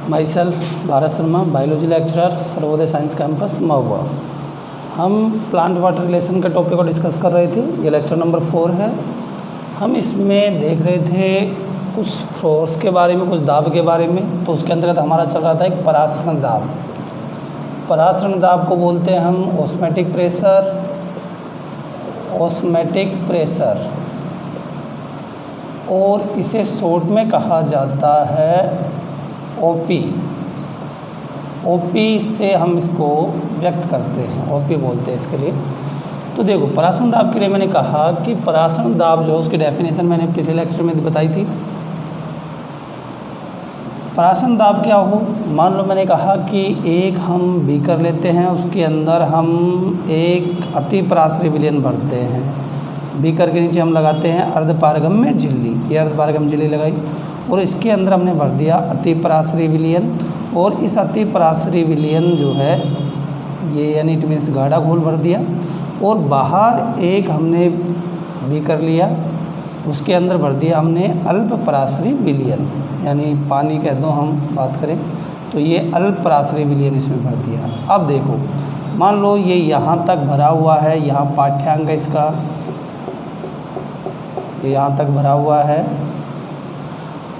My self Bharat Sharma, biology lecturer, Sarvodaya science campus Mahua. हम plant water relation के topic को discuss कर रहे थे। ये लेक्चर नंबर 4 है। हम इसमें देख रहे थे कुछ फोर्स के बारे में, कुछ दाब के बारे में। तो उसके अंतर्गत हमारा चल रहा था एक परासरण दाब। परासरण दाब को बोलते हैं हम ऑस्मैटिक प्रेशर, ऑस्मैटिक प्रेशर, और इसे शॉर्ट में कहा जाता है ओपी। ओपी से हम इसको व्यक्त करते हैं, ओपी बोलते हैं इसके लिए। तो देखो, परासरण दाब के लिए मैंने कहा कि परासरण दाब जो है उसकी डेफिनेशन मैंने पिछले लेक्चर में बताई थी। परासरण दाब क्या हो, मान लो मैंने कहा कि एक हम बीकर लेते हैं, उसके अंदर हम एक अति पराश्रयी विलयन भरते हैं। बीकर के नीचे हम लगाते हैं अर्धपारगम्य झिल्ली, ये अर्धपारगम्य झिल्ली लगाई, और इसके अंदर हमने भर दिया अति पराश्रयी विलयन। और इस अति पराश्रयी विलयन जो है ये यानी इट मीन्स गाढ़ा घोल भर दिया। और बाहर एक हमने बीकर लिया, उसके अंदर भर दिया हमने अल्प पराश्रयी विलयन, यानी पानी कह दो हम बात करें तो ये अल्प पराश्रयी विलयन इसमें भर दिया। अब देखो, मान लो ये यहाँ तक भरा हुआ है, यहाँ पाठ्यांक है इसका, यहाँ तक भरा हुआ है।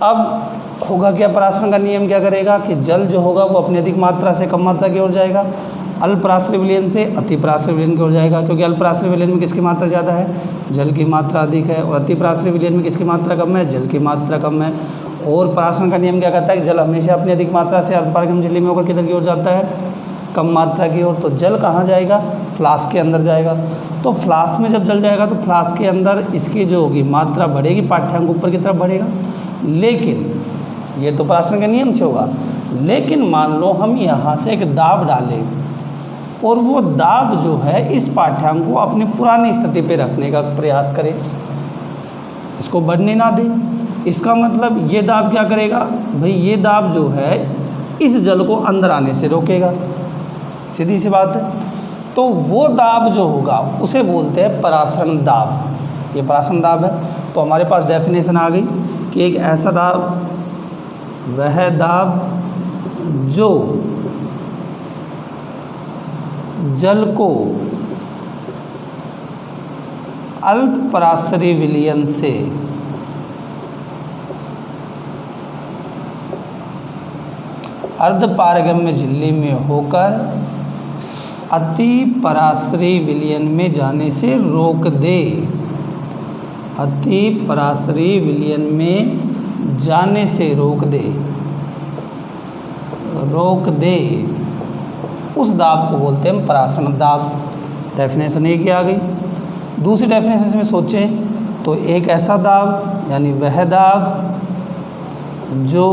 अब होगा क्या, परासरण का नियम क्या करेगा कि जल जो होगा वो अपनी अधिक मात्रा से कम मात्रा की ओर जाएगा, अल्प पराश्रयी विलयन से अति पराश्रयी विलयन की ओर जाएगा। क्योंकि अल्प पराश्रयी विलयन में किसकी मात्रा ज़्यादा है, जल की मात्रा अधिक है, और अति पराश्रयी विलयन में किसकी मात्रा कम है, जल की मात्रा कम है। और परासरण का नियम क्या कहता है कि जल हमेशा अपनी अधिक मात्रा से अर्धपारगम्य झिल्ली में होकर किधर की ओर जाता है, कम मात्रा की ओर। तो जल कहाँ जाएगा, फ्लास्क के अंदर जाएगा। तो फ्लास्क में जब जल जाएगा तो फ्लास्क के अंदर इसकी जो होगी मात्रा बढ़ेगी, पाठ्यांक ऊपर की तरफ बढ़ेगा। लेकिन ये तो परासरण के नियम से होगा। लेकिन मान लो हम यहाँ से एक दाब डालें और वो दाब जो है इस पाठ्यांक को अपनी पुरानी स्थिति पे रखने का प्रयास करें, इसको बढ़ने ना दें। इसका मतलब ये दाब क्या करेगा भाई, ये दाब जो है इस जल को अंदर आने से रोकेगा, सीधी सी बात है। तो वो दाब जो होगा उसे बोलते हैं परासरण दाब। ये परासरण दाब है। तो हमारे पास डेफिनेशन आ गई कि एक ऐसा दाब, वह दाब जो जल को अल्प पराश्रयी विलयन से अर्धपारगम्य झिल्ली में होकर अति पराश्रयी विलयन में जाने से रोक दे, अति पराश्रयी विलयन में जाने से रोक दे, रोक दे, उस दाब को बोलते हैं परासरण दाब। डेफिनेशन एक ही आ गई। दूसरी डेफिनेशन में सोचें तो एक ऐसा दाब यानी वह दाब जो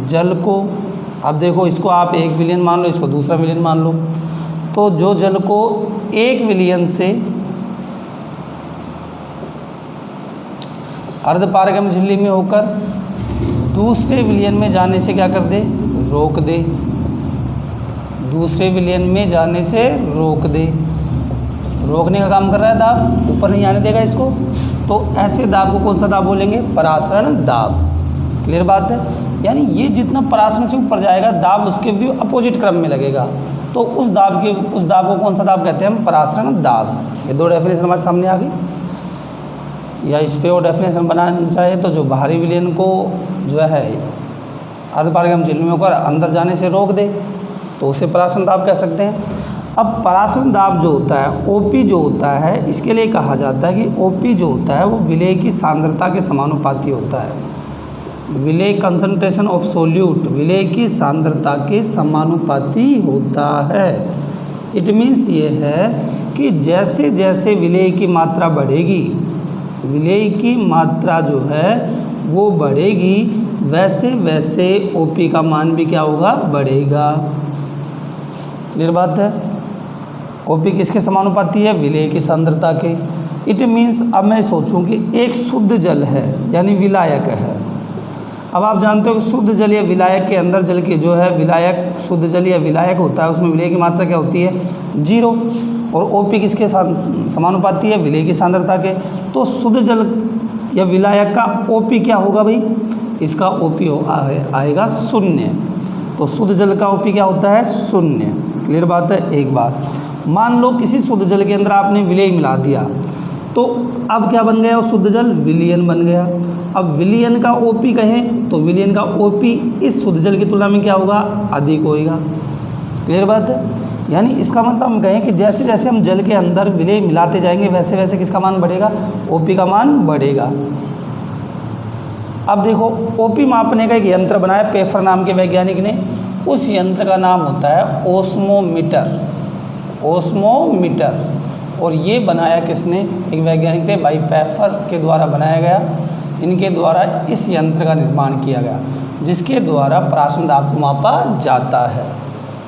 जल को, अब देखो इसको आप एक विलयन मान लो, इसको दूसरा विलयन मान लो। तो जो जल को एक विलयन से अर्धपारगम्य झिल्ली में होकर दूसरे विलयन में जाने से क्या कर दे, रोक दे, दूसरे विलयन में जाने से रोक दे। रोकने का काम कर रहा है दाब, ऊपर नहीं आने देगा इसको। तो ऐसे दाब को कौन सा दाब बोलेंगे, परासरण दाब। क्लियर बात है। यानी ये जितना परासरण से ऊपर जाएगा दाब उसके भी अपोजिट क्रम में लगेगा। तो उस दाब को कौन सा दाब कहते हैं हम, परासरण दाब। ये दो डेफिनेशन हमारे सामने आ गई। या इस पे और डेफिनेशन बनाना चाहे तो जो बाहरी विलयन को जो है अर्धपारगम्य झिल्ली में होकर अंदर जाने से रोक दे तो उसे परासरण दाब कह सकते हैं। अब परासरण दाब जो होता है, ओपी जो होता है, इसके लिए कहा जाता है कि ओपी जो होता है वो विलेय की सांद्रता के समानुपाती होता है। विलेय कंसंट्रेशन ऑफ सोल्यूट, विलेय की सांद्रता के समानुपाती होता है। इट मीन्स ये है कि जैसे जैसे विलेय की मात्रा बढ़ेगी, विलेय की मात्रा जो है वो बढ़ेगी, वैसे वैसे ओपी का मान भी क्या होगा, बढ़ेगा। क्लियर बात है। ओपी किसके समानुपाती है, विलेय की सांद्रता के। इट मीन्स अब मैं सोचूं कि एक शुद्ध जल है यानी विलायक है। अब आप जानते हो कि शुद्ध जल या विलायक के अंदर जल के जो है विलायक, शुद्ध जल या विलायक होता है उसमें विलेय की मात्रा क्या होती है, 0। और ओपी किसके समानुपाती है, विलेय की सांद्रता के। तो शुद्ध जल या विलायक का ओपी क्या होगा भाई, इसका ओपी आएगा 0। तो शुद्ध जल का ओपी क्या होता है? शून्य। क्लियर बात है। एक बात मान लो किसी शुद्ध जल के अंदर आपने विलेय मिला दिया, तो अब क्या बन गया? वो शुद्ध जल विलियन बन गया। अब विलियन का ओपी कहें तो विलियन का ओपी इस शुद्ध जल की तुलना में क्या होगा? अधिक होगा। क्लियर बात है। यानी इसका मतलब हम कहें कि जैसे जैसे हम जल के अंदर विलेय मिलाते जाएंगे वैसे वैसे किसका मान बढ़ेगा? ओपी का मान बढ़ेगा। अब देखो ओपी मापने का एक यंत्र बनाया पेफर नाम के वैज्ञानिक ने। उस यंत्र का नाम होता है ओस्मोमीटर। ओस्मोमीटर। और ये बनाया किसने? एक वैज्ञानिक थे, भाई पेफर के द्वारा बनाया गया। इनके द्वारा इस यंत्र का निर्माण किया गया जिसके द्वारा पराशर दाब को मापा जाता है।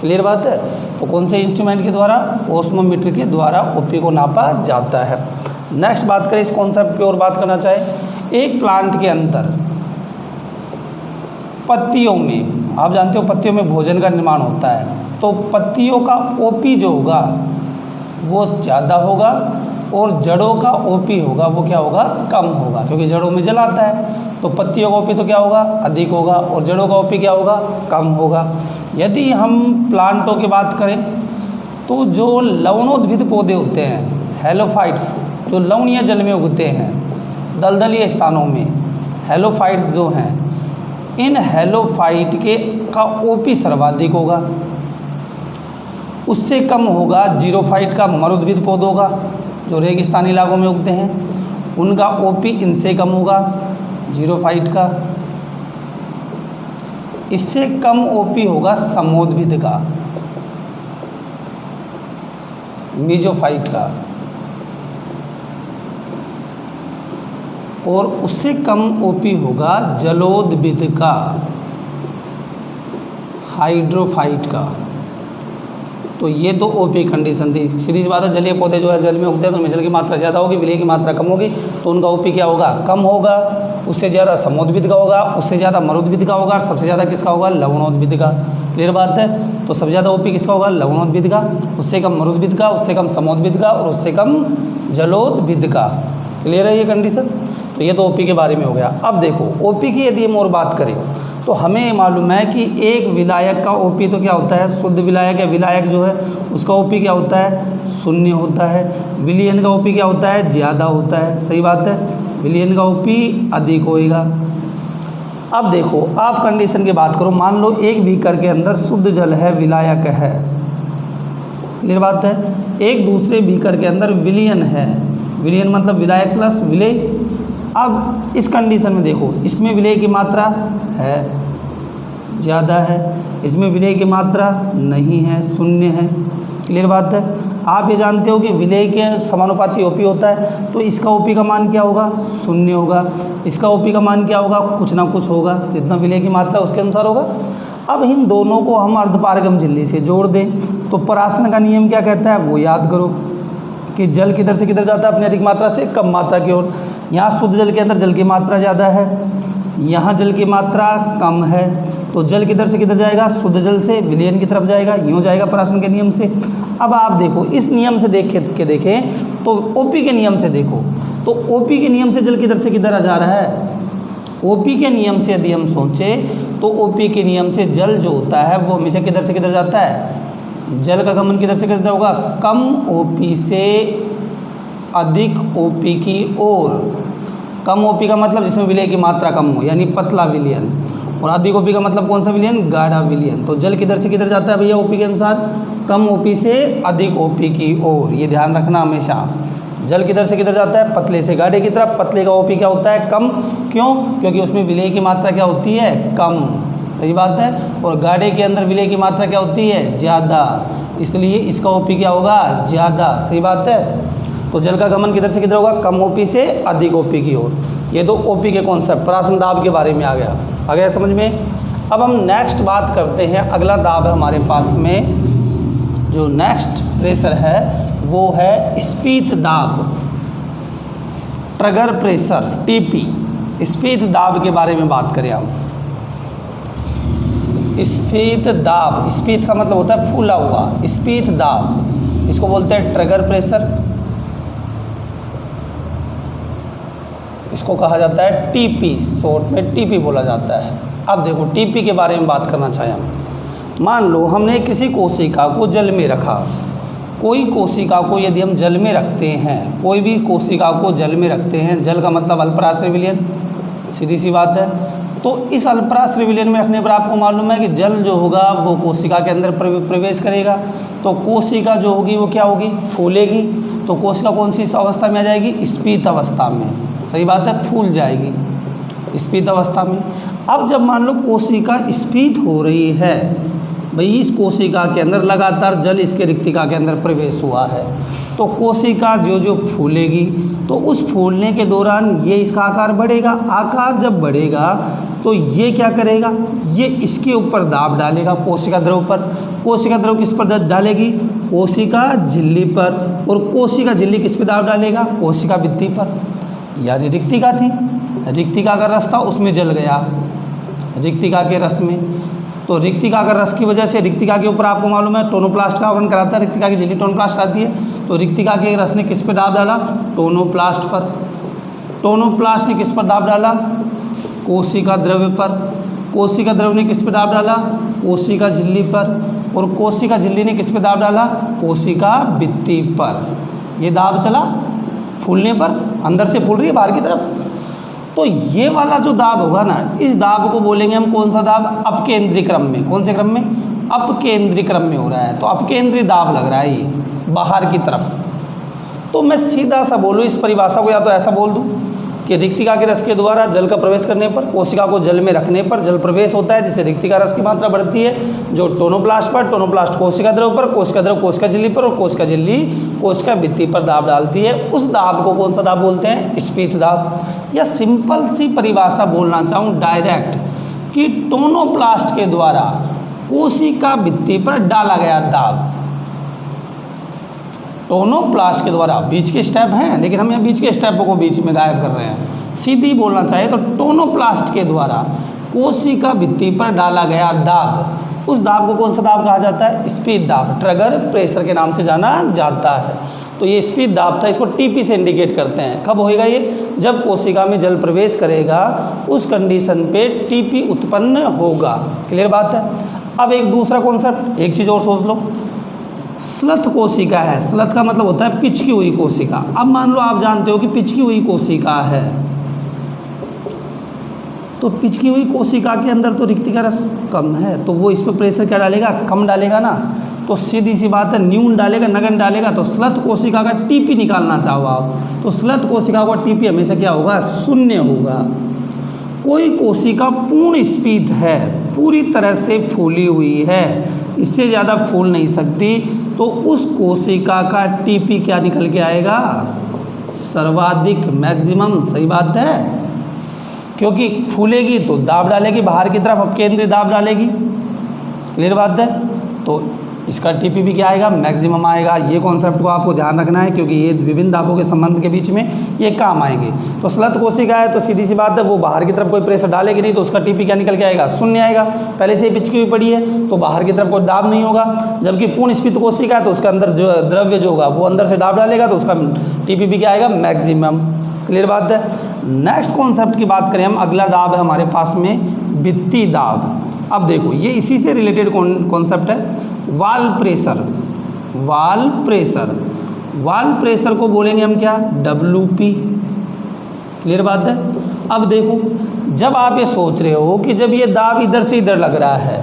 क्लियर बात है। तो कौन से इंस्ट्रूमेंट के द्वारा? ओस्मोमीटर के द्वारा ओपी को नापा जाता है। नेक्स्ट बात करें इस कॉन्सेप्ट की और बात करना चाहे। एक प्लांट के अंदर पत्तियों में, आप जानते हो पत्तियों में भोजन का निर्माण होता है, तो पत्तियों का ओपी जो होगा वो ज़्यादा होगा और जड़ों का ओपी होगा वो क्या होगा? कम होगा, क्योंकि जड़ों में जल आता है। तो पत्तियों का ओपी तो क्या होगा? अधिक होगा और जड़ों का ओपी क्या होगा? कम होगा। यदि हम प्लांटों की बात करें तो जो लवणोद्भिद पौधे होते हैं, हेलोफाइट्स, जो लवणीय जल में उगते हैं दलदलीय स्थानों में, हेलोफाइट्स जो हैं, इन हेलोफाइट का ओपी सर्वाधिक होगा। उससे कम होगा जीरोफाइट का, मरुद्भिद पौधों का, जो रेगिस्तानी इलाकों में उगते हैं, उनका ओपी इनसे कम होगा, जीरोफाइट का। इससे कम ओपी होगा समोद्भिद का, मीजोफाइट का। और उससे कम ओपी होगा जलोद्भिद का, हाइड्रोफाइट का। तो ये तो ओपी कंडीशन थी। सीधी सी बात है, जलीय पौधे जो है जल में उगते हैं तो उनमें जल की मात्रा ज़्यादा होगी, विलेय की मात्रा कम होगी, तो उनका ओपी क्या होगा? कम होगा। उससे ज़्यादा समोद्भिद का होगा, उससे ज़्यादा मरुद्भिद का होगा, सबसे ज़्यादा किसका होगा? लवणोद्भिद का। क्लियर बात है। तो सबसे ज़्यादा ओपी किसका होगा? लवणोद्भिद का, उससे कम मरुद्भिद का, उससे कम समोद्भिद का और उससे कम जलोद्भिद का। क्लियर है ये कंडीशन। तो ये तो ओपी के बारे में हो गया। अब देखो ओपी की यदि हम और बात करें तो हमें मालूम है कि एक विलायक का ओपी तो क्या होता है? शुद्ध विलायक या विलायक जो है उसका ओपी क्या होता है? शून्य होता है। विलियन का ओपी क्या होता है? ज़्यादा होता है। सही बात है। विलियन का ओपी अधिक होएगा। अब देखो आप कंडीशन की बात करो, मान लो एक बीकर के अंदर शुद्ध जल है, विलायक है। क्लियर बात है। एक दूसरे बीकर के अंदर विलियन है। विलियन मतलब विलायक प्लस विलेय। अब इस कंडीशन में देखो, इसमें विलेय की मात्रा है, ज़्यादा है, इसमें विलेय की मात्रा नहीं है, शून्य है। क्लियर बात है। आप ये जानते हो कि विलेय के समानुपाती ओपी होता है, तो इसका ओपी का मान क्या होगा? शून्य होगा। इसका ओपी का मान क्या होगा? कुछ ना कुछ होगा, जितना विलेय की मात्रा उसके अनुसार होगा। अब इन दोनों को हम अर्धपारगम झिल्ली से जोड़ दें तो पराशर का नियम क्या कहता है वो याद करो कि जल किधर से किधर जाता है? अपनी अधिक मात्रा से कम मात्रा की ओर। यहाँ शुद्ध जल के अंदर जल की मात्रा ज़्यादा है, यहाँ जल की मात्रा कम है, तो जल किधर से किधर जाएगा? शुद्ध जल से विलयन की तरफ जाएगा, यूँ जाएगा पराशर के नियम से। अब आप देखो इस नियम से देखें तो ओपी के नियम से देखो तो ओपी के नियम से जल किधर से किधर जा रहा है? ओपी के नियम से यदि हम सोचें तो ओपी के नियम से जल जो होता है वो हमेशा किधर से किधर जाता है? जल का गमन किधर से किधर होगा? कम ओपी से अधिक ओपी की ओर। कम ओपी का मतलब जिसमें विलय की मात्रा कम हो, यानी पतला विलयन, और अधिक ओपी का मतलब कौन सा विलयन? गाढ़ा विलयन। तो जल किधर से किधर जाता है भैया ओपी के अनुसार? कम ओपी से अधिक ओपी की ओर। ये ध्यान रखना हमेशा। जल किधर से किधर जाता है? पतले से गाढ़े की तरफ। पतले का ओपी क्या होता है? कम। क्यों? क्योंकि उसमें विलय की मात्रा क्या होती है? कम। सही बात है। और गाढ़े के अंदर विलय की मात्रा क्या होती है? ज़्यादा, इसलिए इसका ओपी क्या होगा? ज़्यादा। सही बात है। तो जल का गमन किधर से किधर होगा? कम ओपी से अधिक ओपी की ओर। ये दो ओपी के कॉन्सेप्ट पराशर दाब के बारे में आ गया समझ में। अब हम नेक्स्ट बात करते हैं। अगला दाब है हमारे पास में, जो नेक्स्ट प्रेशर है वो है स्पीत दाब, ट्रिगर प्रेशर, टीपी। स्पीत दाब के बारे में बात करें हम। स्फीत दाब, स्फीत का मतलब होता है फूला हुआ। स्फीत दाब इसको बोलते हैं ट्रिगर प्रेशर, इसको कहा जाता है टीपी, शॉर्ट में टीपी बोला जाता है। अब देखो टीपी के बारे में बात करना चाहें हम मान लो हमने किसी कोशिका को जल में रखा, कोई कोशिका को यदि हम जल में रखते हैं, कोई भी कोशिका को जल में रखते हैं, जल का मतलब अल्पराश्रय विलयन, सीधी सी बात है। तो इस अल्पराश्रय विलयन में रखने पर आपको मालूम है कि जल जो होगा वो कोशिका के अंदर प्रवेश करेगा, तो कोशिका जो होगी वो क्या होगी, फूलेगी। तो कोशिका कौन सी अवस्था में आ जाएगी, स्फीत अवस्था में, सही बात है, फूल जाएगी स्फीत अवस्था में। अब जब मान लो कोशिका स्फीत हो रही है, भाई इस कोशिका के अंदर लगातार जल इसके रिक्तिका के अंदर प्रवेश हुआ है, तो कोशिका जो फूलेगी, तो उस फूलने के दौरान ये इसका आकार बढ़ेगा। आकार जब बढ़ेगा तो ये क्या करेगा, ये इसके ऊपर दाब डालेगा कोशिका द्रव पर। कोशिका द्रव किस पर डालेगी, कोशिका झिल्ली पर, और कोशिका झिल्ली किस पर दाब डालेगा, कोशिका भित्ति पर, यानी रिक्तिका थी, रिक्तिका का रस था उसमें जल गया, रिक्तिका के रस में। तो रिक्तिका का रस की वजह से रिक्तिका के ऊपर आपको मालूम है टोनोप्लास्ट का आवरण कराता है, रिक्तिका की झिल्ली टोनोप्लास्ट कराती है। तो रिक्तिका के रस ने किस पर दाब डाला, टोनोप्लास्ट पर। टोनोप्लास्ट ने किस पर दाब डाला, कोशिका द्रव्य पर। कोशिका द्रव्य ने किस पर दाब डाला, कोशिका झिल्ली पर। और कोशिका झिल्ली ने किस पर दाब डाला, कोशिका भित्ति पर। ये दाब चला फूलने पर, अंदर से फूल रही है बाहर की तरफ। तो ये वाला जो दाब होगा ना, इस दाब को बोलेंगे हम कौन सा दाब, अपकेंद्री क्रम में। कौन से क्रम में, अपकेंद्री क्रम में हो रहा है, तो अपकेंद्री दाब लग रहा है ये बाहर की तरफ। तो मैं सीधा सा बोलूँ इस परिभाषा को, या तो ऐसा बोल दूँ कि रिक्तिका के रस के द्वारा जल का प्रवेश करने पर, कोशिका को जल में रखने पर जल प्रवेश होता है, जिससे रिक्तिका रस की मात्रा बढ़ती है, जो टोनोप्लास्ट पर, टोनोप्लास्ट कोशिका द्रव पर, कोशिका द्रव कोशिका झिल्ली पर, और कोशिका झिल्ली कोशिका भित्ति पर दाब डालती है। उस दाब को कौन सा दाब बोलते हैं, स्फीत दाब। या सिंपल सी परिभाषा बोलना चाहूँ डायरेक्ट, कि टोनोप्लास्ट के द्वारा कोशिका भित्ति पर डाला गया दाब, टोनोप्लास्ट के द्वारा, बीच के स्टेप हैं लेकिन हम यहाँ बीच के स्टेपों को बीच में गायब कर रहे हैं। सीधी बोलना चाहिए तो टोनोप्लास्ट के द्वारा कोशिका भित्ति पर डाला गया दाब, उस दाब को कौन सा दाब कहा जाता है, स्फीत दाब, ट्रिगर प्रेशर के नाम से जाना जाता है। तो ये स्फीत दाब था, इसको टीपी से इंडिकेट करते हैं। कब होएगा ये, जब कोशिका में जल प्रवेश करेगा उस कंडीशन पे टीपी उत्पन्न होगा। क्लियर बात है। अब एक दूसरा कॉन्सेप्ट, एक चीज़ और सोच लो, स्लथ कोशिका है। स्लथ का मतलब होता है पिचकी हुई कोशिका। अब मान लो आप जानते हो कि पिचकी हुई कोशिका है, तो पिचकी हुई कोशिका के अंदर तो रिक्तिका रस कम है, तो वो इस पर प्रेशर क्या डालेगा, कम डालेगा ना। तो सीधी सी बात है, न्यून डालेगा, नगण्य डालेगा। तो स्लथ कोशिका का टीपी निकालना चाहो आप, तो स्लथ कोशिका का टीपी हमेशा क्या होगा, शून्य होगा। कोई कोशिका पूर्ण स्फीत है, पूरी तरह से फूली हुई है, इससे ज़्यादा फूल नहीं सकती, तो उस कोशिका का टीपी क्या निकल के आएगा, सर्वाधिक, मैक्सिमम। सही बात है, क्योंकि फूलेगी तो दाब डालेगी बाहर की तरफ, अपकेंद्री दाब डालेगी। क्लियर बात है। तो इसका टीपी भी क्या आएगा, मैक्सिमम आएगा। ये कॉन्सेप्ट को आपको ध्यान रखना है, क्योंकि ये विभिन्न दाबों के संबंध के बीच में ये काम आएंगे। तो स्लथ कोशिका है तो सीधी सी बात है, वो बाहर की तरफ कोई प्रेशर डालेगी नहीं, तो उसका टीपी क्या निकल के आएगा, शून्य आएगा। पहले से ही पिचकी हुई पड़ी है तो बाहर की तरफ कोई दाब नहीं होगा। जबकि पूर्ण स्फीत कोशिका है तो उसके अंदर जो द्रव्य जो होगा वो अंदर से दाब डालेगा, तो उसका टीपी भी क्या आएगा, मैक्सिमम। क्लियर बात है। नेक्स्ट कॉन्सेप्ट की बात करें हम, अगला दाब है हमारे पास में भित्ति दाब। अब देखो ये इसी से रिलेटेड कॉन्सेप्ट है, वाल प्रेशर। वाल प्रेशर, वाल प्रेशर को बोलेंगे हम क्या, WP। क्लियर बात है। अब देखो, जब आप ये सोच रहे हो कि जब ये दाब इधर से इधर लग रहा है,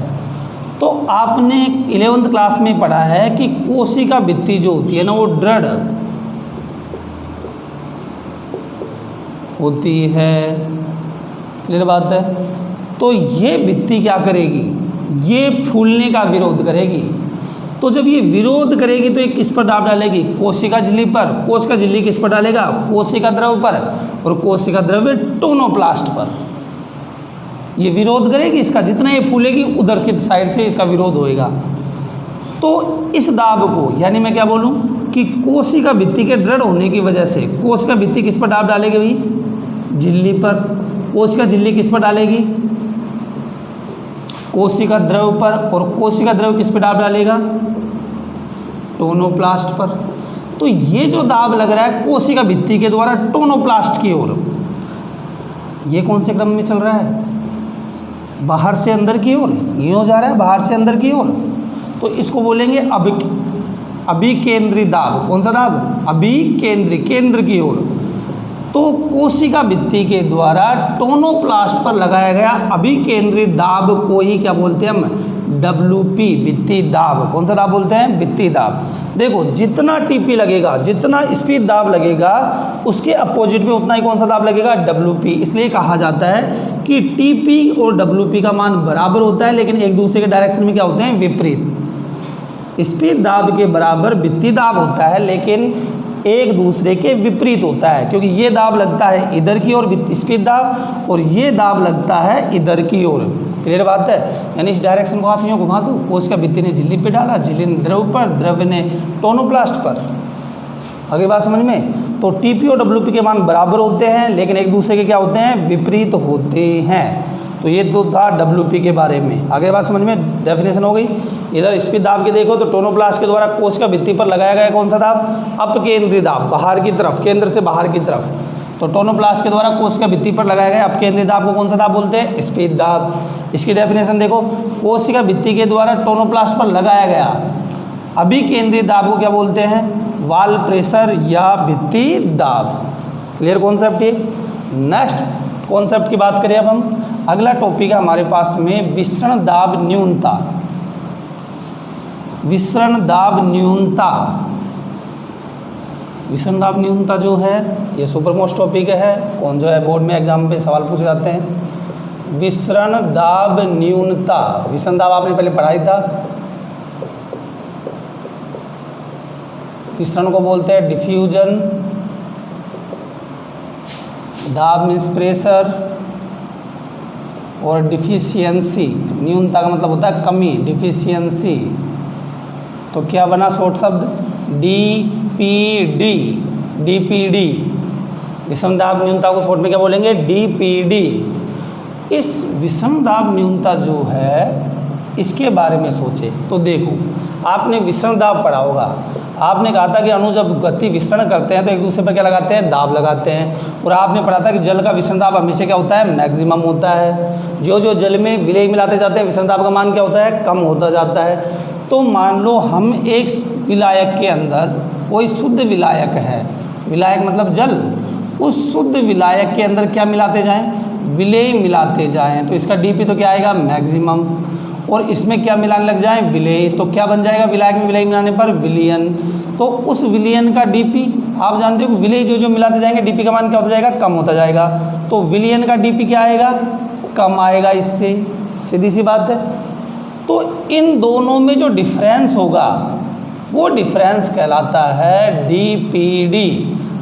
तो आपने 11th क्लास में पढ़ा है कि कोशिका भित्ति जो होती है ना, वो दृढ़ होती है। क्लियर बात है। तो ये भित्ति क्या करेगी, ये फूलने का विरोध करेगी। तो जब ये विरोध करेगी तो ये किस पर दाब डालेगी, कोशिका झिल्ली पर। कोशिका झिल्ली किस पर डालेगा, कोशिका द्रव पर, और कोशिका द्रव्य टोनोप्लास्ट पर। ये विरोध करेगी इसका, जितना ये फूलेगी उधर की साइड से इसका विरोध होएगा। तो इस दाब को, यानी मैं क्या बोलूँ कि कोशिका भित्ति के दृढ़ होने की वजह से कोशिका भित्ति किस पर दाब डालेगी भाई, झिल्ली पर। कोशिका झिल्ली किस पर डालेगी, कोशिका द्रव पर, और कोशिका द्रव किस पर दाब डालेगा, टोनोप्लास्ट पर। तो ये जो दाब लग रहा है कोशिका भित्ति के द्वारा टोनोप्लास्ट की ओर, ये कौन से क्रम में चल रहा है, बाहर से अंदर की ओर, यूँ जा रहा है बाहर से अंदर की ओर, तो इसको बोलेंगे अभिकेंद्री दाब। कौन सा दाब? अभिकेंद्री, केंद्र की ओर। तो कोशिका भित्ति के द्वारा टोनोप्लास्ट पर लगाया गया अभिकेंद्री दाब को ही क्या बोलते हैं हम? WP, भित्ति दाब। कौन सा दाब बोलते हैं? भित्ति दाब। देखो जितना TP लगेगा, जितना स्पीड दाब लगेगा, उसके अपोजिट में उतना ही कौन सा दाब लगेगा? WP। इसलिए कहा जाता है कि TP और WP का मान बराबर होता है, लेकिन एक दूसरे के डायरेक्शन में क्या होते हैं? विपरीत। स्पीड दाब के बराबर भित्ति दाब होता है, लेकिन एक दूसरे के विपरीत होता है, क्योंकि ये दाब लगता है इधर की ओर स्पीड दाब, और ये दाब लगता है इधर की ओर। क्लियर बात है? यानी इस डायरेक्शन को आप यूँ घुमा दो, कोशिका भित्ति ने झिल्ली पे डाला, झिल्ली ने द्रव पर, द्रव ने टोनोप्लास्ट पर। अगली बात समझ में? तो TP और WP के मान बराबर होते हैं, लेकिन एक दूसरे के क्या होते हैं? विपरीत होते हैं। तो ये तो था WP के बारे में। आगे बात समझ में? डेफिनेशन हो गई। इधर स्पीड दाब के देखो तो टोनोप्लास्ट के द्वारा कोशिका भित्ति पर लगाया गया कौन सा दाब? अपकेंद्री दाब, बाहर की तरफ, केंद्र से बाहर की तरफ। तो टोनोप्लास्ट के द्वारा कोशिका भित्ति पर लगाया गया अपकेंद्री दाब को कौन सा दाब बोलते हैं? स्पीड दाब। इसकी डेफिनेशन देखो, कोशिका भित्ति के द्वारा टोनोप्लास्ट पर लगाया गया अभिकेंद्री दाब को क्या बोलते हैं? वाल प्रेशर या भित्ति दाब। क्लियर कॉन्सेप्ट ये? नेक्स्ट कॉन्सेप्ट की बात करें अब हम। अगला टॉपिक है हमारे पास में विसरण दाब न्यूनता। विसरण दाब न्यूनता। विसरण दाब न्यूनता जो है ये सुपर मोस्ट टॉपिक है, कौन जो है बोर्ड में एग्जाम पे सवाल पूछे जाते हैं। विसरण दाब न्यूनता। विसरण दाब आपने पहले पढ़ाई था। विसरण को बोलते हैं डिफ्यूजन, दाब मीन्स प्रेशर, और डिफिशियंसी, न्यूनता का मतलब होता है कमी, डिफिशियंसी। तो क्या बना शॉर्ट शब्द? DPD। DPD विषम दाब न्यूनता को शॉर्ट में क्या बोलेंगे? DPD। इस विषम दाब न्यूनता जो है इसके बारे में सोचे तो देखो, आपने विसरण दाब पढ़ा होगा। आपने कहा था कि अणु जब गति विसरण करते हैं तो एक दूसरे पर क्या लगाते हैं? दाब लगाते हैं। और आपने पढ़ा था कि जल का विसरण दाब हमेशा क्या होता है? मैक्सिमम होता है। जो जो जल में विलेय मिलाते जाते हैं विसरण दाब का मान क्या होता है? कम होता जाता है। तो मान लो हम एक विलायक के अंदर, कोई शुद्ध विलायक है, विलायक मतलब जल, उस शुद्ध विलायक के अंदर क्या मिलाते जाएँ? विलेय मिलाते जाएँ, तो इसका DP तो क्या आएगा? मैक्सिमम। और इसमें क्या मिलाने लग जाए? विलेय, तो क्या बन जाएगा? विलायक में विलेय मिलाने पर विलियन। तो उस विलियन का DP आप जानते हो, विलेय जो जो मिलाते जाएंगे DP का मान क्या होता जाएगा? कम होता जाएगा। तो विलियन का DP क्या आएगा? कम आएगा। इससे सीधी सी बात है। तो इन दोनों में जो डिफरेंस होगा वो डिफरेंस कहलाता है DPD,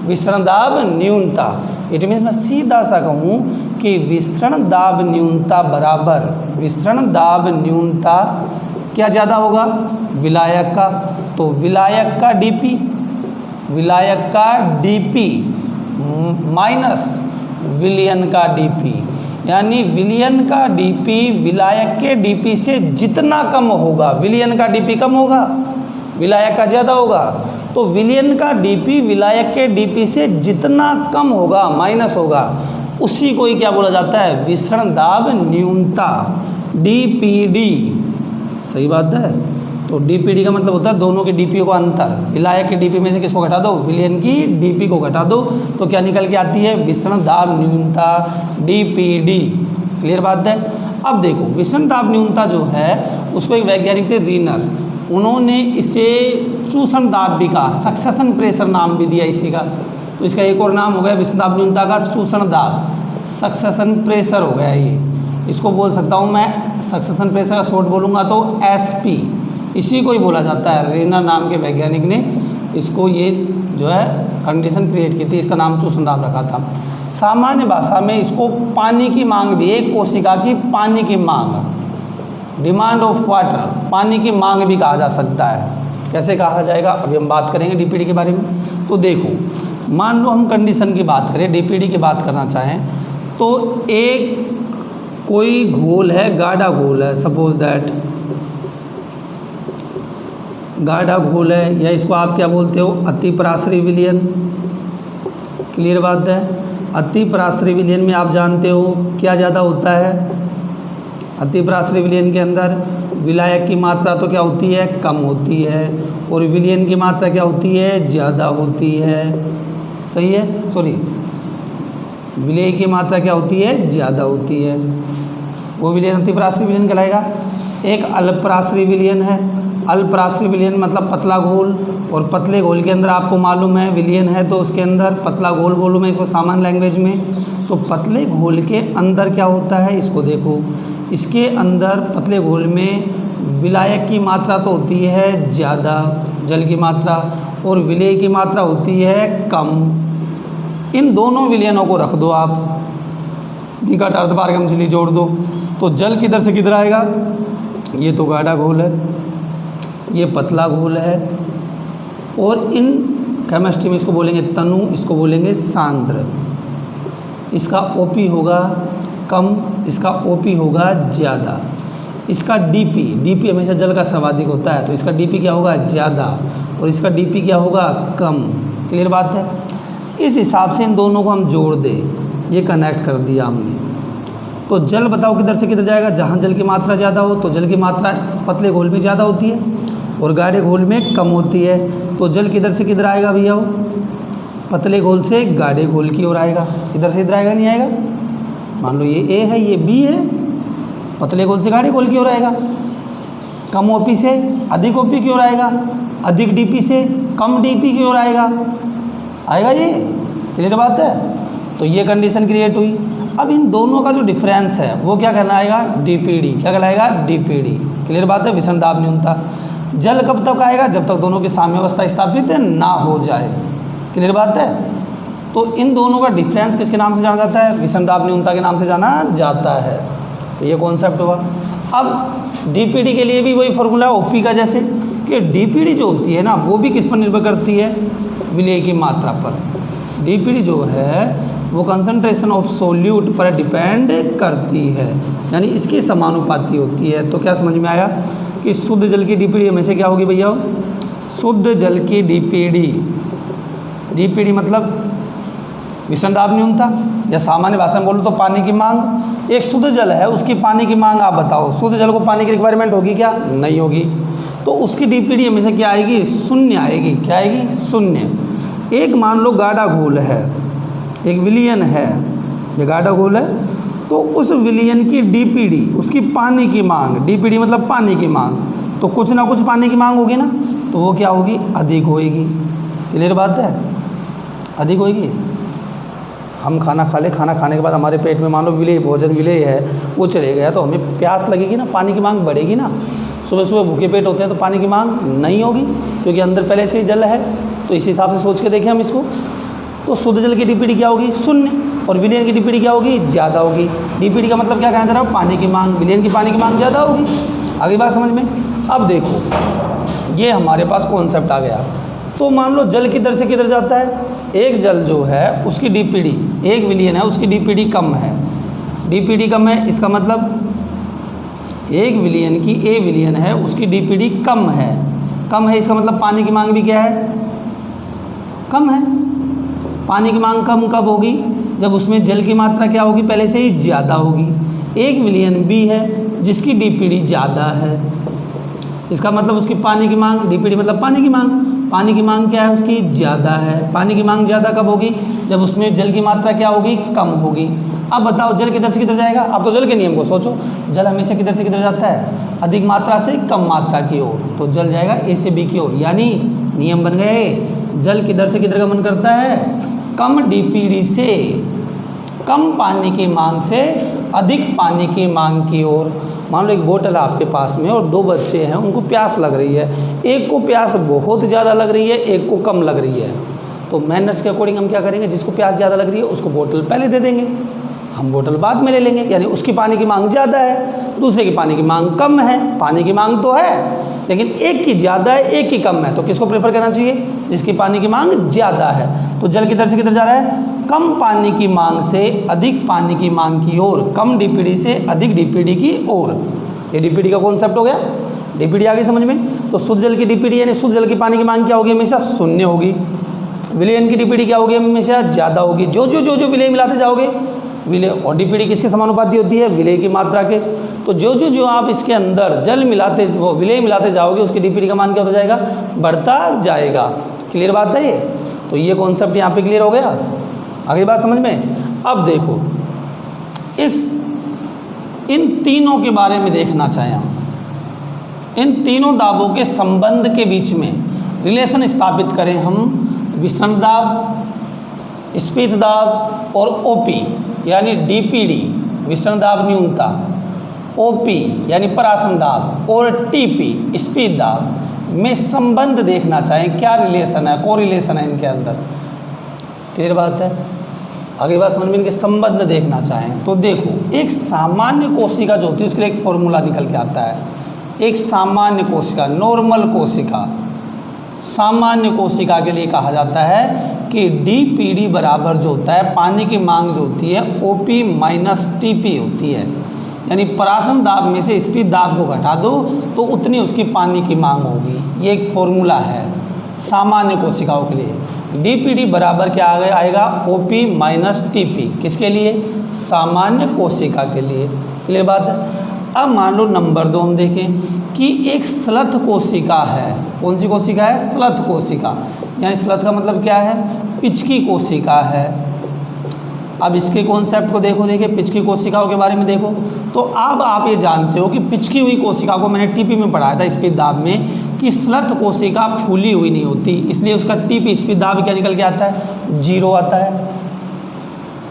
विसरण दाब न्यूनता। इट मीन्स मैं सीधा सा कहूँ कि विसरण दाब न्यूनता बराबर, विसरण दाब न्यूनता क्या ज़्यादा होगा? विलायक का। तो विलायक का DP, विलायक का DP माइनस विलियन का DP, यानी विलियन का DP विलायक के DP से जितना कम होगा, विलियन का DP कम होगा, विलायक का ज़्यादा होगा। तो विलियन का DP विलायक के DP से जितना कम होगा, माइनस होगा, उसी को ही क्या बोला जाता है? विसरण दाब न्यूनता, DPD। सही बात है। तो DPD का मतलब होता है दोनों के DP का अंतर। विलायक के DP में से किसको घटा दो? विलियन की DP को घटा दो, तो क्या निकल के आती है? विसरण दाब न्यूनता, DPD। क्लियर बात है। अब देखो विसरण दाब न्यूनता जो है उसको एक वैज्ञानिक थे रीनर, उन्होंने इसे चूषण दाब भी कहा, सक्सेशन प्रेशर नाम भी दिया इसी का। तो इसका एक और नाम हो गया विसरण दाब न्यूनता का चूषण दाब, सक्सेशन प्रेशर हो गया ये। इसको बोल सकता हूँ मैं, सक्सेशन प्रेशर का शॉर्ट बोलूँगा तो SP, इसी को ही बोला जाता है। रीनर नाम के वैज्ञानिक ने इसको ये जो है कंडीशन क्रिएट की थी, इसका नाम चूषण दाब रखा था। सामान्य भाषा में इसको पानी की मांग भी, एक कोशिका की पानी की मांग, डिमांड ऑफ वाटर, पानी की मांग भी कहा जा सकता है। कैसे कहा जाएगा अभी हम बात करेंगे DPD के बारे में। तो देखो मान लो हम कंडीशन की बात करें, DPD की बात करना चाहें तो एक कोई घोल है, गाढ़ा घोल है, सपोज दैट गाढ़ा घोल है, या इसको आप क्या बोलते हो? अति पराश्रयी विलयन। क्लियर बात है। अति पराश्रयी विलयन में आप जानते हो क्या ज़्यादा होता है? अतिपराश्रयी विलयन के अंदर विलायक की मात्रा तो क्या होती है, कम होती है, और विलयन की मात्रा क्या होती है, ज़्यादा होती है। सही है, सॉरी, विलेय की मात्रा क्या होती है, ज़्यादा होती है। वो विलयन अतिपराश्रयी विलयन कहलाएगा। एक अल्पराश्रयी विलयन है। अल्पराश्रयी विलयन मतलब पतला घोल, और पतले घोल के अंदर आपको मालूम है विलयन है तो उसके अंदर पतला घोल बोलूँ मैं इसको सामान्य लैंग्वेज में, तो पतले घोल के अंदर क्या होता है, इसको देखो, इसके अंदर पतले घोल में विलायक की मात्रा तो होती है ज़्यादा, जल की मात्रा, और विलेय की मात्रा होती है कम। इन दोनों विलयनों को रख दो आप, निकट अर्धपारगम झिल्ली जोड़ दो, तो जल किधर से किधर आएगा, ये तो गाढ़ा घोल है, ये पतला घोल है, और इन केमिस्ट्री में इसको बोलेंगे तनु, इसको बोलेंगे सांद्र। इसका ओपी होगा कम, इसका ओपी होगा ज़्यादा। इसका डीपी हमेशा जल का सर्वाधिक होता है, तो इसका डीपी क्या होगा, ज़्यादा, और इसका डीपी क्या होगा, कम। क्लियर बात है। इस हिसाब से इन दोनों को हम जोड़ दें, ये कनेक्ट कर दिया हमने, तो जल बताओ किधर से किधर जाएगा, जहाँ जल की मात्रा ज़्यादा हो तो जल की मात्रा पतले घोल में ज़्यादा होती है और गाढ़े घोल में कम होती है, तो जल किधर से किधर आएगा भैया, वो पतले घोल से गाढ़े घोल की ओर आएगा। इधर से इधर आएगा, नहीं आएगा। मान लो ये ए है, ये बी है, पतले घोल से गाढ़े घोल की ओर आएगा, कम ओपी से अधिक ओपी की ओर आएगा, अधिक डीपी से कम डीपी की ओर आएगा ये। क्लियर बात है। तो ये कंडीशन क्रिएट हुई। अब इन दोनों का जो डिफरेंस है वो क्या करना आएगा, डीपीडी। क्या कहलाएगा, डीपीडी। क्लियर बात है। विषम दाब न्यूनता। जल कब तक आएगा, जब तक दोनों की साम्यावस्था स्थापित ना हो जाए। क्लियर बात है। तो इन दोनों का डिफरेंस किसके नाम से जाना जाता है, विषम दाब न्यूनता के नाम से जाना जाता है। तो ये कॉन्सेप्ट हुआ। अब डीपीडी के लिए भी वही फॉर्मूला है ओपी का, जैसे कि डीपीडी जो होती है ना वो भी किस पर निर्भर करती है, विलेय की मात्रा पर। डीपीडी जो है वो कंसंट्रेशन ऑफ सोल्यूट पर डिपेंड करती है, यानी इसकी समानुपाती होती है। तो क्या समझ में आया कि शुद्ध जल की डीपीडी हमेशा क्या होगी भैया, शुद्ध जल की डीपीडी। डीपीडी मतलब विषम दाब न्यूनता, या सामान्य भाषा में बोलो तो पानी की मांग। एक शुद्ध जल है, उसकी पानी की मांग आप बताओ, शुद्ध जल को पानी की रिक्वायरमेंट होगी क्या, नहीं होगी, तो उसकी डीपीडी हमेशा क्या आएगी, शून्य आएगी। क्या आएगी, शून्य। एक मान लो गाढ़ा घोल है, एक विलयन है, ये गाढ़ा घोल है, तो उस विलयन की डीपीडी, उसकी पानी की मांग, डीपीडी मतलब पानी की मांग, तो कुछ ना कुछ पानी की मांग होगी ना, तो वो क्या होगी, अधिक होएगी। क्लियर बात है, अधिक होएगी। हम खाना खा ले, खाना खाने के बाद हमारे पेट में मान लो विलेय, भोजन विलेय है, वो चले गया, तो हमें प्यास लगेगी ना, पानी की मांग बढ़ेगी ना। सुबह सुबह भूखे पेट होते हैं तो पानी की मांग नहीं होगी, क्योंकि अंदर पहले से ही जल है। तो इस हिसाब से सोच के देखें हम इसको, तो शुद्ध जल की डीपीडी क्या होगी, शून्य, और विलयन की डीपीडी क्या होगी, ज़्यादा होगी। डीपीडी का मतलब क्या कहना चाह रहा हूँ, पानी की मांग, विलयन की पानी की मांग ज़्यादा होगी। आगे बात समझ में। अब देखो ये हमारे पास कॉन्सेप्ट आ गया। तो मान लो जल किधर से किधर जाता है, एक जल जो है उसकी डीपीडी, एक विलयन है उसकी डीपीडी कम है, डीपीडी कम है, इसका मतलब एक विलयन की ए विलयन है उसकी डीपीडी कम है, कम है, इसका मतलब पानी की मांग भी क्या है, कम है। पानी की मांग कम कब होगी, जब उसमें जल की मात्रा क्या होगी, पहले से ही ज़्यादा होगी। एक विलयन बी है जिसकी डीपीडी ज़्यादा है, इसका मतलब उसकी पानी की मांग, डीपीडी मतलब पानी की मांग, पानी की मांग क्या है उसकी, ज़्यादा है। पानी की मांग ज़्यादा कब होगी, जब उसमें जल की मात्रा क्या होगी, कम होगी। अब बताओ जल किधर से किधर जाएगा, आप तो जल के नियम को सोचो, जल हमेशा किधर से किधर जाता है, अधिक मात्रा से कम मात्रा की ओर, तो जल जाएगा ए से बी की ओर, यानी नियम बन गए, जल किधर से किधर गमन करता है, कम डीपीडी से, कम पानी की मांग से अधिक पानी की मांग की ओर। मान लो एक बोतल है आपके पास में और दो बच्चे हैं, उनको प्यास लग रही है, एक को प्यास बहुत ज़्यादा लग रही है, एक को कम लग रही है, तो मैनर्स के अकॉर्डिंग हम क्या करेंगे, जिसको प्यास ज़्यादा लग रही है उसको बोतल पहले दे देंगे, हम बोतल बाद में ले लेंगे, यानी उसकी पानी की मांग ज़्यादा है, दूसरे की पानी की मांग कम है। पानी की मांग तो है लेकिन एक की ज़्यादा है, एक की कम है, तो किसको प्रेफर करना चाहिए, जिसकी पानी की मांग ज़्यादा है। तो जल किधर से किधर जा रहा है, कम पानी की मांग से अधिक पानी की मांग की ओर, कम डीपीडी से अधिक डीपीडी की ओर। ये डीपीडी का कॉन्सेप्ट हो गया, डीपीडी आ गई समझ में। तो शुद्ध जल की डीपीडी यानी शुद्ध जल की पानी की मांग क्या होगी, हमेशा शून्य होगी। विलयन की डीपीडी क्या होगी, हमेशा ज़्यादा होगी। जो जो विलय मिलाते जाओगे विलेय, और डीपीडी किसके समानुपाती होती है? विलेय की मात्रा के। तो जो आप इसके अंदर जल मिलाते, वो विलेय मिलाते जाओगे, उसकी डीपीडी का मान क्या होता जाएगा? बढ़ता जाएगा। क्लियर बात है ये? तो ये कॉन्सेप्ट यहाँ पे क्लियर हो गया। आगे बात समझ में? अब देखो, इन तीनों के बारे में देखना चाहें हम, इन तीनों दाबों के संबंध के बीच में रिलेशन स्थापित करें हम, विषम दाब, स्फीत दाब और ओपी यानी डीपीडी विषम दाब न्यूनता, ओपी यानी परासम दाब और टीपी स्फीत दाब में संबंध देखना चाहें, क्या रिलेशन है, कोरिलेशन है इनके अंदर। क्लियर बात है? आगे बात समझ में, इनके संबंध देखना चाहें तो देखो, एक सामान्य कोशिका जो होती है उसके लिए एक फॉर्मूला निकल के आता है। एक सामान्य कोशिका, नॉर्मल कोशिका, सामान्य कोशिका के लिए कहा जाता है कि डीपीडी बराबर जो होता है, पानी की मांग जो होती है ओपी माइनस टीपी होती है। यानी परासम दाब में से स्फीत दाब को घटा दो तो उतनी उसकी पानी की मांग होगी। ये एक फॉर्मूला है सामान्य कोशिकाओं के लिए। डीपीडी बराबर क्या आएगा? OP minus TP. किसके लिए? सामान्य कोशिका के लिए। क्लियर बात है? अब मान लो नंबर 2 हम देखें कि एक स्लथ कोशिका है। कौन सी कोशिका है? स्लथ कोशिका। यानी स्लथ का मतलब क्या है? पिचकी कोशिका है। अब इसके कॉन्सेप्ट को देखो, देखिए पिचकी कोशिकाओं के बारे में देखो। तो अब आप ये जानते हो कि पिचकी हुई कोशिका को मैंने टीपी में पढ़ाया था स्फीत दाब में, कि स्लथ कोशिका फूली हुई नहीं होती, इसलिए उसका टीपी स्फीत दाब क्या निकल के आता है? 0 आता है।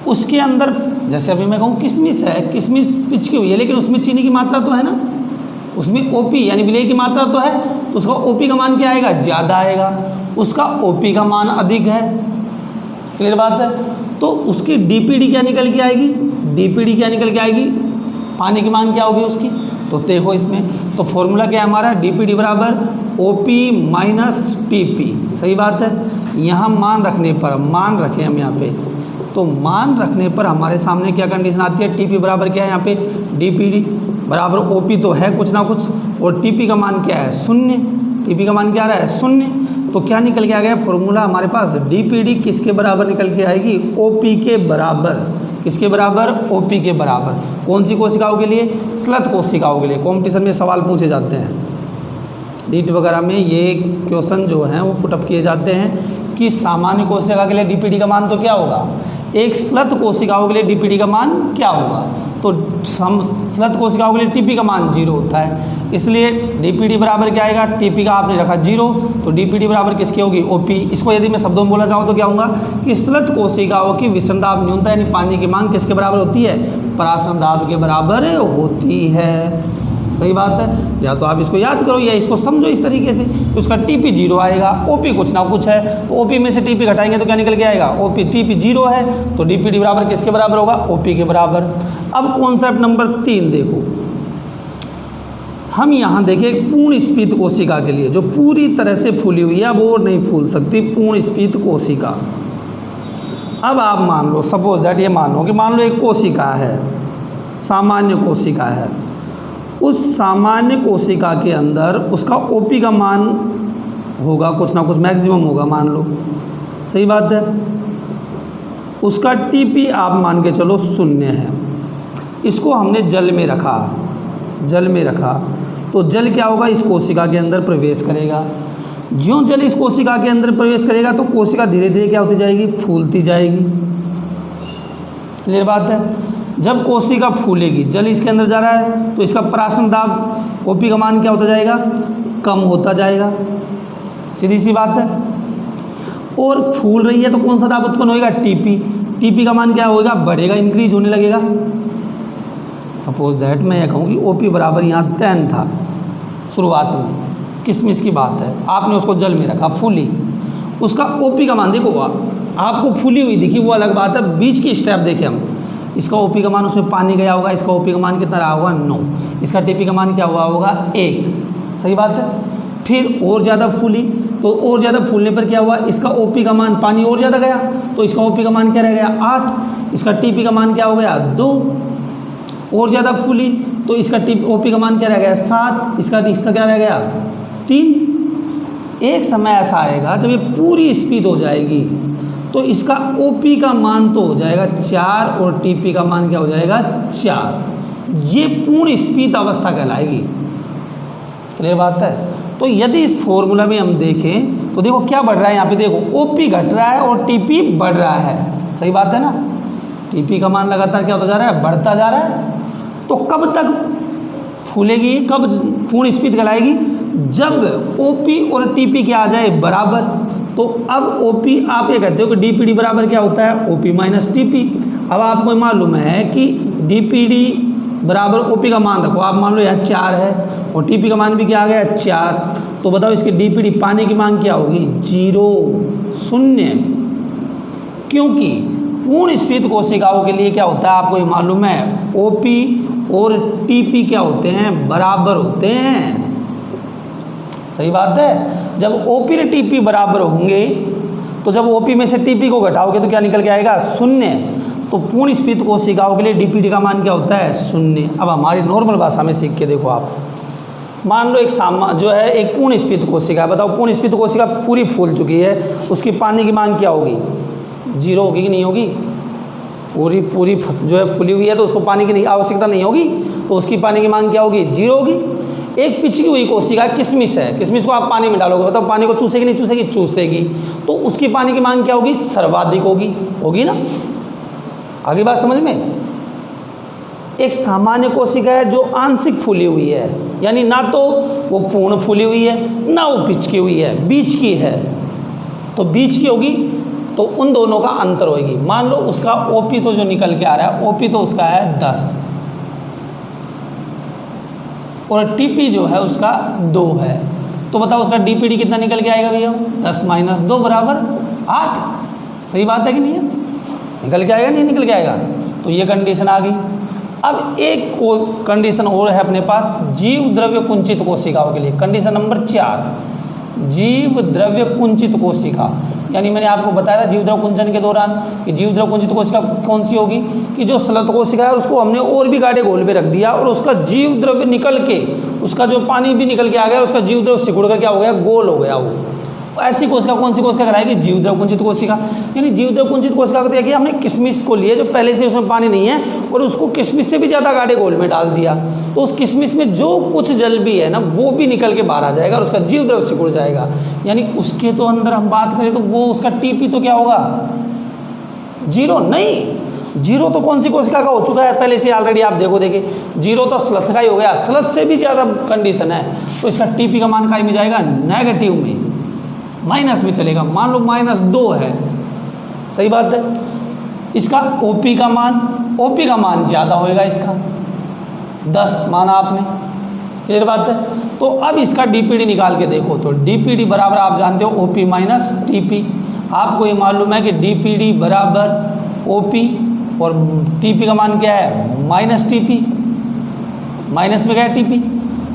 उसके अंदर जैसे अभी मैं कहूँ किशमिश है, किशमिश पिचकी हुई है लेकिन उसमें चीनी की मात्रा तो है ना, उसमें ओपी यानी विलेय की मात्रा तो है, तो उसका ओपी का मान क्या आएगा? ज़्यादा आएगा। उसका ओपी का मान अधिक है। क्लियर बात है? तो उसकी डीपीडी क्या निकल के आएगी? डीपीडी क्या निकल के आएगी? पानी की मांग क्या होगी उसकी? तो देखो इसमें तो फॉर्मूला क्या है हमारा? डीपीडी बराबर ओपी माइनस टीपी। सही बात है? यहाँ मान रखने पर, मान रखें हम यहाँ पे, तो मान रखने पर हमारे सामने क्या कंडीशन आती है? टीपी बराबर क्या है यहाँ पे? डीपीडी बराबर ओपी तो है कुछ ना कुछ, और टीपी का मान क्या है? 0। टीपी का मान क्या आ रहा है? 0। तो क्या निकल के आ गया फॉर्मूला हमारे पास? डीपीडी किसके बराबर निकल के आएगी? ओपी के बराबर। किसके बराबर? ओपी के बराबर। कौन सी कोशिकाओं के लिए? स्लथ कोशिकाओं के लिए। कॉम्पिटिशन में सवाल पूछे जाते हैं, नीट वगैरह में ये क्वेश्चन जो हैं वो पुटअप किए जाते हैं कि सामान्य कोशिका के लिए डीपीडी का मान तो क्या होगा, एक स्लथ कोशिकाओं के लिए डीपीडी का मान क्या होगा? तो स्लथ कोशिकाओं के लिए टीपी का मान 0 होता है, इसलिए डीपीडी बराबर क्या आएगा? टीपी का आपने रखा 0, तो डीपीडी बराबर किसकी होगी? ओपी। इसको यदि मैं शब्दों में बोलना चाहूँ तो क्या होगा कि स्लथ कोशिकाओं की विषम दाब न्यूनता यानी पानी की मांग किसके बराबर होती है? परासम दाब के बराबर होती है। सही बात है? या तो आप इसको याद करो या इसको समझो इस तरीके से, तो उसका टीपी 0 आएगा, ओपी कुछ ना कुछ है, तो ओपी में से टीपी घटाएंगे तो क्या निकल के आएगा? ओपी। टीपी 0 है तो डीपीडी बराबर किसके बराबर होगा? ओपी के बराबर। अब कॉन्सेप्ट नंबर 3 देखो, हम यहाँ देखें पूर्ण स्फीत कोशिका के लिए जो पूरी तरह से फूली हुई है, वो नहीं फूल सकती, पूर्ण स्फीत कोशिका। अब आप मान लो, सपोज दैट ये मानो कि मान लो एक कोशिका है, सामान्य कोशिका है, उस सामान्य कोशिका के अंदर उसका ओपी का मान होगा कुछ ना कुछ, मैक्सिमम होगा मान लो। सही बात है? उसका टीपी आप मान के चलो 0 है। इसको हमने जल में रखा, जल में रखा तो जल क्या होगा? इस कोशिका के अंदर प्रवेश करेगा। ज्यों जल इस कोशिका के अंदर प्रवेश करेगा तो कोशिका धीरे धीरे क्या होती जाएगी? फूलती जाएगी। क्लियर बात है? जब कोशिका फूलेगी, जल इसके अंदर जा रहा है तो इसका परासम दाब ओपी का मान क्या होता जाएगा? कम होता जाएगा। सीधी सी बात है। और फूल रही है तो कौन सा दाब उत्पन्न होगा? टीपी। टीपी का मान क्या होगा? बढ़ेगा, इंक्रीज होने लगेगा। सपोज दैट मैं ये कहूँ कि ओपी बराबर यहाँ 10 था शुरुआत में, किशमिश की बात है, आपने उसको जल में रखा, फूली, उसका ओपी का मान देखो, आपको फूली हुई दिखी वो अलग बात है, बीच की स्टेप देखें हम, इसका ओपी का मान, उसमें पानी गया होगा, इसका ओपी का मान कितना रहा होगा? 9। इसका टीपी का मान क्या हुआ होगा? 1। सही बात है? फिर और ज़्यादा फूली तो और ज़्यादा फूलने पर क्या हुआ? इसका ओपी का मान, पानी और ज़्यादा गया तो इसका ओपी का मान क्या रह गया? 8। इसका टीपी का मान क्या हो गया? 2। और ज़्यादा फूली तो इसका ओपी का मान क्या रह गया? 7। इसका क्या रह गया? 3। एक समय ऐसा आएगा जब ये पूरी स्पीड हो जाएगी तो इसका ओपी का मान तो हो जाएगा 4 और टीपी का मान क्या हो जाएगा 4। ये पूर्ण स्फीत अवस्था कहलाएगी। क्लियर बात है। तो यदि इस फॉर्मूला में हम देखें तो देखो क्या बढ़ रहा है, यहाँ पे देखो ओपी घट रहा है और टीपी बढ़ रहा है। सही बात है ना, टीपी का मान लगातार क्या होता जा रहा है, बढ़ता जा रहा है। तो कब तक फूलेगी, कब पूर्ण स्फीत कहलाएगी, जब ओपी और टीपी क्या आ जाए बराबर। तो अब ओपी आप ये कहते हो कि डीपीडी बराबर क्या होता है, ओपी माइनस टीपी। अब आपको मालूम है कि डीपीडी बराबर ओपी का मान रखो, आप मान लो यहाँ 4 है और टीपी का मान भी क्या आ गया 4। तो बताओ इसकी डीपीडी पानी की मांग क्या होगी 0 0, क्योंकि पूर्ण स्फीत कोशिकाओं के लिए क्या होता है आपको ये मालूम है, ओपी और टीपी क्या होते हैं, बराबर होते हैं। सही बात है। जब ओपी और टीपी बराबर होंगे तो जब ओपी में से टीपी को घटाओगे तो क्या निकल के आएगा 0। तो पूर्ण स्फीत कोशिकाओं के लिए डीपीडी का मान क्या होता है 0। अब हमारी नॉर्मल भाषा में सीख के देखो आप, मान लो एक एक पूर्ण स्फीत कोशिका है। बताओ पूर्ण स्फीत कोशिका पूरी फूल चुकी है, उसकी पानी की मांग क्या होगी 0 होगी कि नहीं होगी। पूरी फूली हुई है तो उसको पानी की आवश्यकता नहीं होगी, तो उसकी पानी की मांग क्या होगी 0 होगी। एक पिचकी हुई कोशिका किशमिश है, किशमिश को आप पानी में डालोगे, बताओ पानी को चूसेगी नहीं चूसेगी, चूसेगी। तो उसकी पानी की मांग क्या होगी, सर्वाधिक होगी ना। आगे बात समझ में। एक सामान्य कोशिका है जो आंशिक फूली हुई है, यानी ना तो वो पूर्ण फूली हुई है ना वो पिचकी हुई है, बीच की है। तो बीच की होगी तो उन दोनों का अंतर होगी। मान लो उसका ओपी तो जो निकल के आ रहा है, ओपी तो उसका है 10 और टीपी जो है उसका 2 है। तो बताओ उसका डीपीडी कितना निकल के आएगा भैया, 10 - 2 बराबर 8। सही बात है कि नहीं है, निकल के आएगा नहीं निकल के आएगा। तो ये कंडीशन आ गई। अब एक कंडीशन और है अपने पास, जीव द्रव्य कुंचित कोशिकाओं के लिए। कंडीशन नंबर 4, जीव द्रव्य कुंचित कोशिका। यानी मैंने आपको बताया था जीव द्रव्य कुंचन के दौरान कि जीव द्रव्य कुंचित कोशिका कौन सी होगी, कि जो स्लत कोशिका है उसको हमने और भी गाढ़े घोल में रख दिया और उसका जीव द्रव्य निकल के, उसका जो पानी भी निकल के आ गया, उसका जीव द्रव्य सिकुड़ कर क्या हो गया, गोल हो गया। वो ऐसी कोशिका कौन सी कोशिका कहलाएगी, जीव द्रव्य कुंचित कोशिका। यानी जीव द्रव्य कुंचित कोशिका को देखिए हमने किशमिश को लिए जो पहले से उसमें पानी नहीं है और उसको किशमिश से भी ज़्यादा गाढ़े घोल में डाल दिया, तो उस किशमिश में जो कुछ जल भी है ना वो भी निकल के बाहर आ जाएगा और उसका जीव द्रव्य सिकुड़ जाएगा। यानी उसके तो अंदर हम बात करें तो वो उसका टीपी तो क्या होगा 0 नहीं। 0 तो कौन सी कोशिका का हो चुका है पहले से ऑलरेडी, आप देखिए 0 तो स्लथ का ही हो गया, स्लथ से भी ज़्यादा कंडीशन है। तो इसका टीपी का मान काय में जाएगा, नेगेटिव में, माइनस में चलेगा। मान लो -2 है। सही बात है। इसका ओपी का मान ज़्यादा होएगा, इसका 10 माना आपने। क्लियर बात है। तो अब इसका डीपीडी निकाल के देखो तो डीपीडी बराबर आप जानते हो ओपी माइनस टीपी। आपको ये मालूम है कि डीपीडी बराबर ओपी और टीपी का मान क्या है माइनस टीपी, माइनस में क्या है टीपी।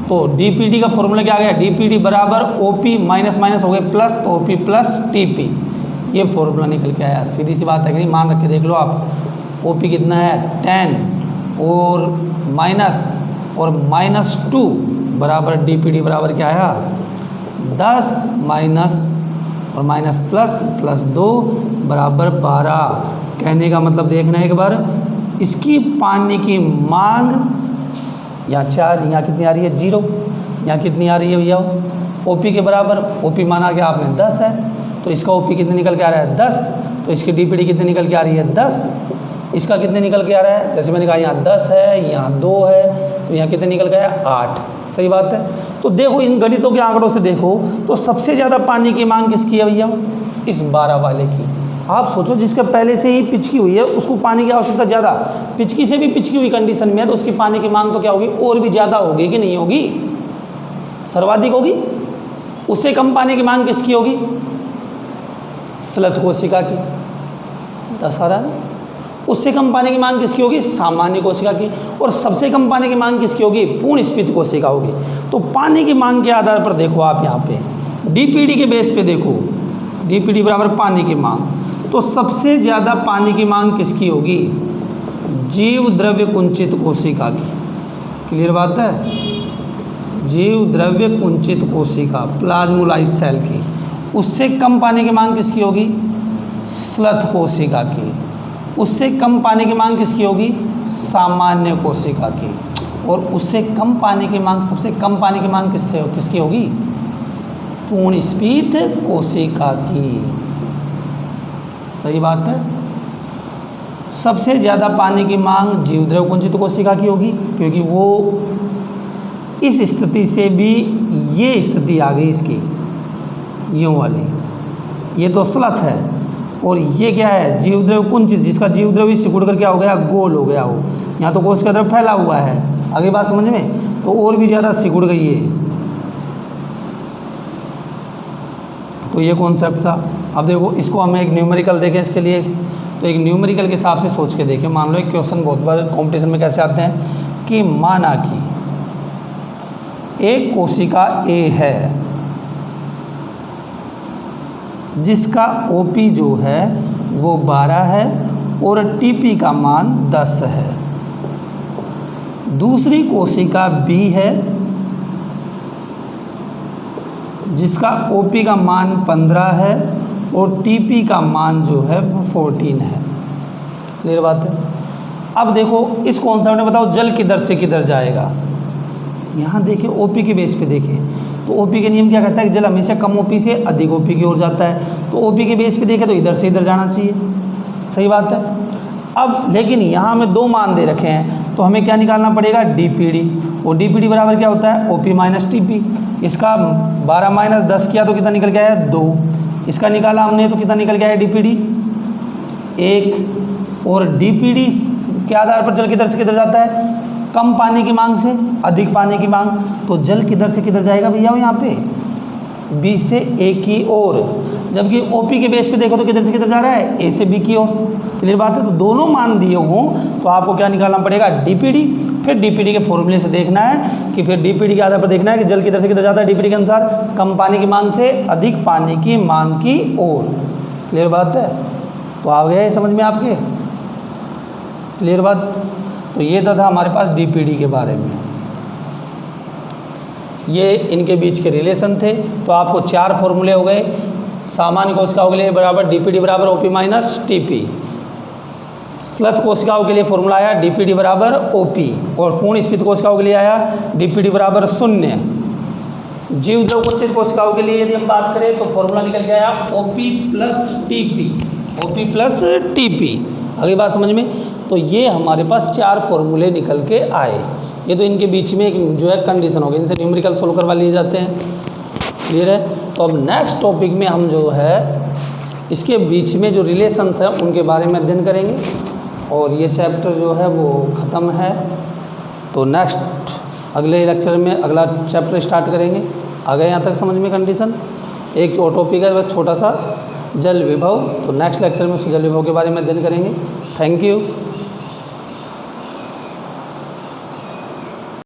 तो डीपीडी का फॉर्मूला क्या आ गया, डीपीडी बराबर ओपी माइनस माइनस हो गए प्लस, तो ओपी प्लस टीपी। ये फॉर्मूला निकल के आया। सीधी सी बात है कि नहीं, मान रख के देख लो आप। ओपी कितना है 10 और -2 बराबर डीपीडी बराबर क्या आया 10 माइनस और माइनस प्लस 2 बराबर 12। कहने का मतलब देखना है एक बार, इसकी पानी की मांग यहाँ 4, यहाँ कितनी आ रही है 0, यहाँ कितनी आ रही है भैया ओपी के बराबर। ओपी माना कि आपने 10 है, तो इसका ओपी कितने निकल के आ रहा है 10, तो इसकी डीपीडी कितने निकल के आ रही है 10। इसका कितने निकल के आ रहा है, जैसे मैंने कहा यहाँ 10 है, यहाँ 2 है, तो यहाँ कितने निकल गया 8। सही बात है। तो देखो इन गणितों के आंकड़ों से देखो तो सबसे ज़्यादा पानी की मांग किसकी है भैया, इस 12 वाले की। आप सोचो जिसके पहले से ही पिचकी हुई है उसको पानी की आवश्यकता ज़्यादा, पिचकी से भी पिचकी हुई कंडीशन में है तो उसकी पानी की मांग तो क्या होगी और भी ज़्यादा होगी कि नहीं होगी, सर्वाधिक होगी। उससे कम पानी की मांग किसकी होगी, स्लथ कोशिका की। 10 आ रहा है। उससे कम पानी की मांग किसकी होगी, सामान्य कोशिका की। और सबसे कम पानी की मांग किसकी होगी, पूर्ण स्फीत कोशिका होगी। तो पानी की मांग के आधार पर देखो आप यहाँ पे डीपीडी के बेस पे देखो, डीपीडी बराबर पानी की मांग, तो सबसे ज़्यादा पानी की मांग किसकी होगी, जीव द्रव्य कुंचित कोशिका की। क्लियर बात है। जीव द्रव्य कुंचित कोशिका प्लाज्मोलाइज्ड सेल की। उससे कम पानी की मांग किसकी होगी, स्लथ कोशिका की। उससे कम पानी की मांग किसकी होगी? सामान्य कोशिका की। और उससे कम पानी की मांग, सबसे कम पानी की मांग किसकी होगी? पूर्ण स्फीत कोशिका की। सही बात है। सबसे ज़्यादा पानी की मांग जीवद्रव कुंचित कोशिका की होगी, क्योंकि वो इस स्थिति से भी ये स्थिति आ गई इसकी, यूँ वाली। ये तो स्लथ है, और ये क्या है? जीवद्रव कुंचित, जिसका जीवद्रव ही सिकुड़ कर क्या हो गया? गोल हो गया हो। यहाँ तो कोशिका द्रव फैला हुआ है, आगे बात समझ में, तो और भी ज़्यादा सिकुड़ गई है। तो ये कॉन्सेप्ट सा। अब देखो, इसको हमें एक न्यूमेरिकल देखें इसके लिए, तो एक न्यूमेरिकल के हिसाब से सोच के देखें। मान लो एक क्वेश्चन बहुत बार कॉम्पिटिशन में कैसे आते हैं कि माना कि एक कोशिका ए है जिसका ओपी जो है वो 12 है और टीपी का मान 10 है। दूसरी कोशिका बी है जिसका ओपी का मान 15 है और टीपी का मान जो है वो 14 है। क्लियर बात है। अब देखो इस कॉन्सेप्ट में बताओ जल किधर से किधर जाएगा। यहाँ देखिए ओपी के बेस पे देखें तो ओपी के नियम क्या कहता है कि जल हमेशा कम ओपी से अधिक ओपी की ओर जाता है। तो ओपी के बेस पे देखें तो इधर से इधर जाना चाहिए। सही बात है। अब लेकिन यहाँ हमें दो मान दे रखे हैं, तो हमें क्या निकालना पड़ेगा? डीपीडी। और डीपीडी बराबर क्या होता है? OP minus TP. इसका 12 माइनस 10 किया तो कितना निकल के आया? 2। इसका निकाला हमने तो कितना निकल के आया? डीपीडी 1। और डीपीडी के आधार पर जल किधर से किधर जाता है? कम पानी की मांग से अधिक पानी की मांग। तो जल किधर से किधर जाएगा भैया? यहाँ पे बी से ए की ओर। जबकि ओपी के बेस पे देखो तो किधर से किधर जा रहा है? ए से बी की ओर। क्लियर बात है। तो दोनों मान दिए हों तो आपको क्या निकालना पड़ेगा? डीपीडी। फिर डीपीडी के फॉर्मूले से देखना है कि फिर डीपीडी के आधार पर देखना है कि जल किधर से किधर जाता है। डीपीडी के अनुसार कम पानी की मांग से अधिक पानी की मांग की ओर। क्लियर बात है। तो आ गया है समझ में आपके? क्लियर बात। तो ये था हमारे पास डीपीडी के बारे में, ये इनके बीच के रिलेशन थे। तो आपको 4 फॉर्मूले हो गए। सामान्य कोशिकाओं के लिए बराबर डीपीडी बराबर ओपी माइनस टीपी। स्लथ कोशिकाओं के लिए फॉर्मूला आया डीपीडी बराबर ओपी। और पूर्ण स्फीत कोशिकाओं के लिए आया डीपीडी बराबर 0। जीवद्रव कुंचित कोशिकाओं के लिए यदि हम बात करें तो फॉर्मूला निकल के आया OP plus TP. OP plus TP. अगली बात समझ में। तो ये हमारे पास 4 फॉर्मूले निकल के आए। ये तो इनके बीच में एक जो है कंडीशन होगी, इनसे न्यूमेरिकल सोल्व करवा लिए जाते हैं। क्लियर है। तो अब नेक्स्ट टॉपिक में हम जो है इसके बीच में जो रिलेशंस हैं उनके बारे में अध्ययन करेंगे, और ये चैप्टर जो है वो ख़त्म है। तो नेक्स्ट अगले लेक्चर में अगला चैप्टर स्टार्ट करेंगे। आ गए यहाँ तक समझ में कंडीशन? एक और टॉपिक है बस छोटा सा, जल विभव। तो नेक्स्ट लेक्चर में उस जल विभव के बारे में अध्ययन करेंगे। Thank you.